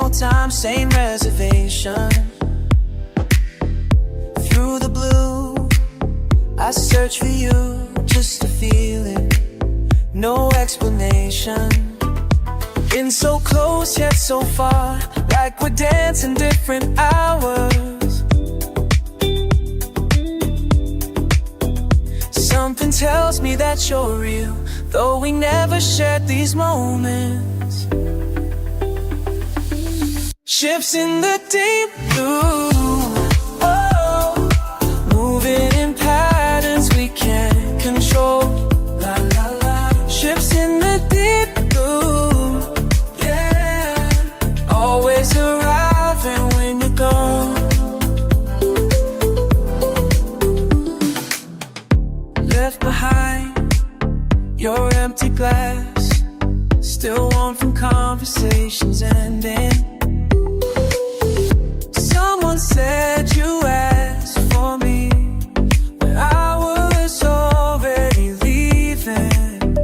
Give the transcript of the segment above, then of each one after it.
more time, same reservation. Through the blue, I search for you, just to feel it. No explanation. Been so close yet so far, like we're dancing different hours. Something tells me that you're real, though we never shared these moments. Ships in the deep blue, oh, moving in patterns we can't control. La la la. Ships in the deep blue, yeah, always arriving when you're gone. Left behind your empty glass, still warm from conversations ending. Someone said you asked for me, but I was already leaving.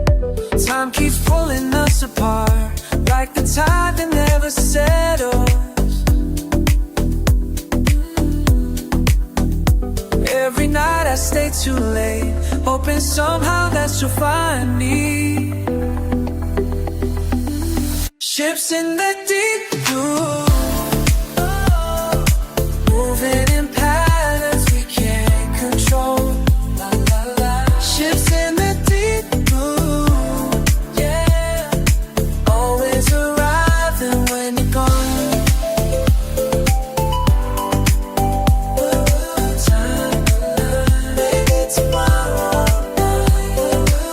Time keeps pulling us apart, like the tide that never settles. Every night I stay too late, hoping somehow that you'll find me. Ships in the deep blue, moving in patterns we can't control. La la la. Ships in the deep blue, yeah, always arriving when you're gone. Time alive, maybe tomorrow night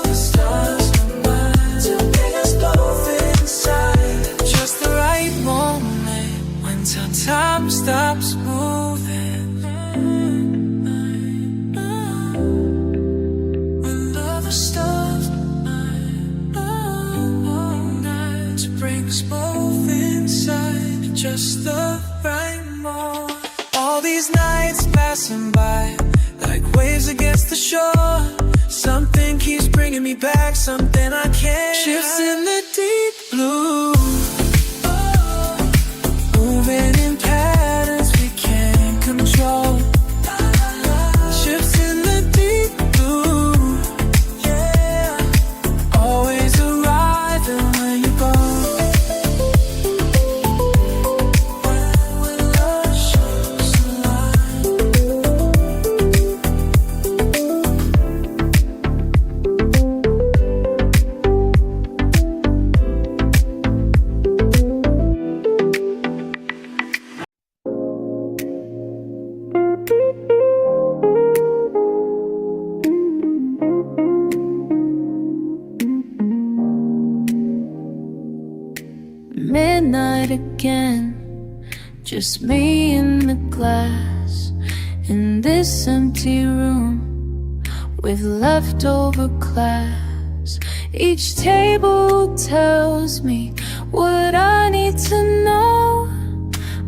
the stars combine to bring us both inside. Just the right moment when time stops moving. When the stars combine to bring us both inside. Just the right moment. All these nights passing by, like waves against the shore. Something keeps bringing me back, something I can't. Shifts in the deep blue, moving in patterns we can't control. Shifts in the deep blue, yeah, always arriving when you're gone. When love shows the Midnight again, just me and the glass in this empty room with leftover class. Each table tells me what I need to know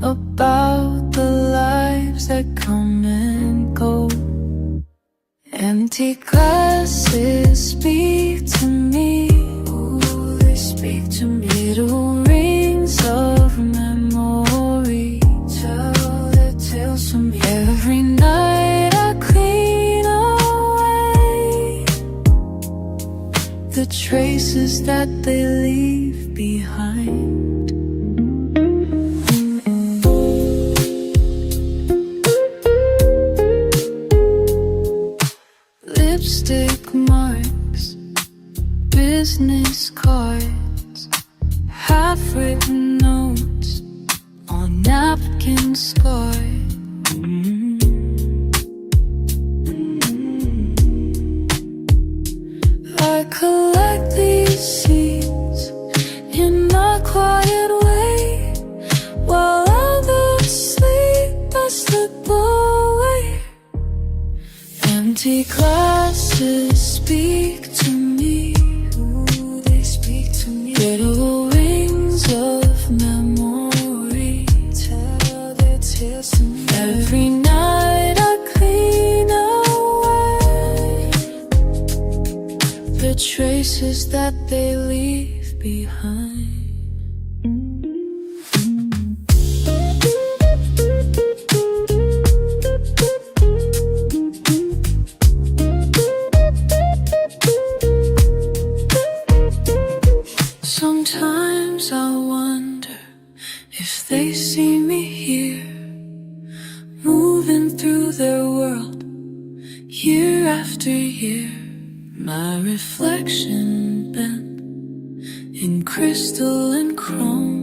about the lives that come and go. Empty glasses speak to me. Ooh, they speak to me. Little rings of memory tell their tales to me. Every night I clean away the traces that they leave behind. Lipstick marks, business cards, half-written notes on napkin scarred. I collect these seeds in a quiet way, while others sleep I slip away. Empty glasses speak to me. Ooh, they speak to me. Little rings of memory tell their tales to me. Every night I clean away the traces that they leave behind. If they see me here, moving through their world, year after year, my reflection bent in crystal and chrome,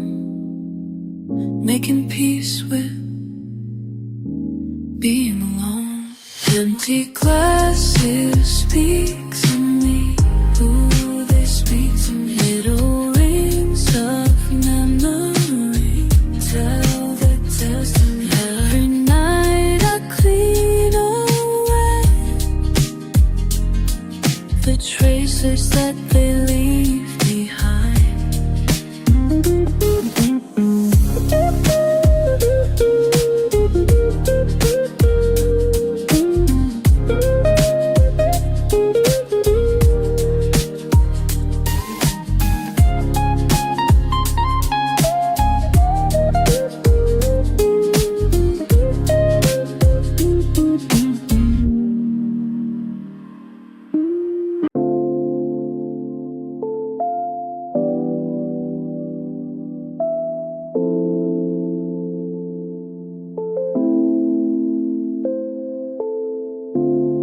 making peace with being alone. Empty glasses speak to me. Ooh, they speak to me. Little rings of memory tell the tales to me. Every night I clean away the traces that they leave behind.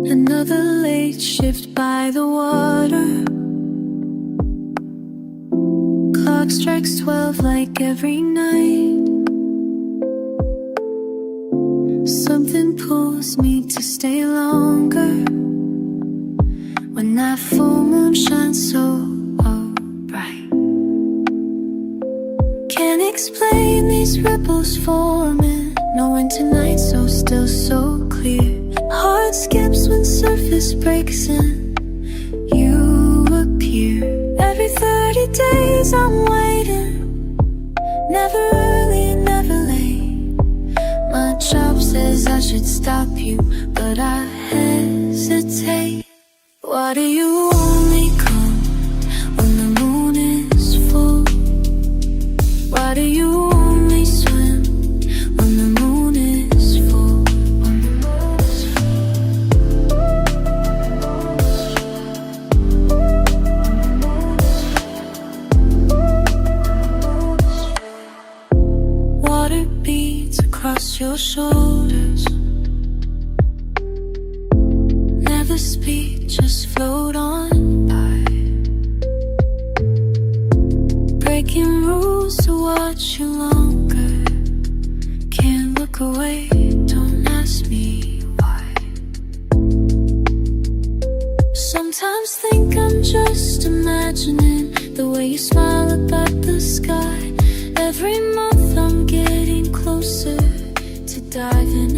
Another late shift by the water. Clock strikes 12 like every night. Something pulls me to stay longer when that full moon shines so bright. Can't explain these ripples forming. No winter night so still, so clear. Heart skips when surface breaks and you appear. Every 30 days I'm waiting, never early, never late. My job says I should stop you, but I hesitate. Why do you only come when the moon is full? Why do you only swim when the moon is full? Water beads across your shoulders. Never speak, just float on by. Breaking rules to watch you longer. Can't look away, don't ask me why. Sometimes think I'm just imagining the way you smile up at the sky. Every month I'm getting closer to diving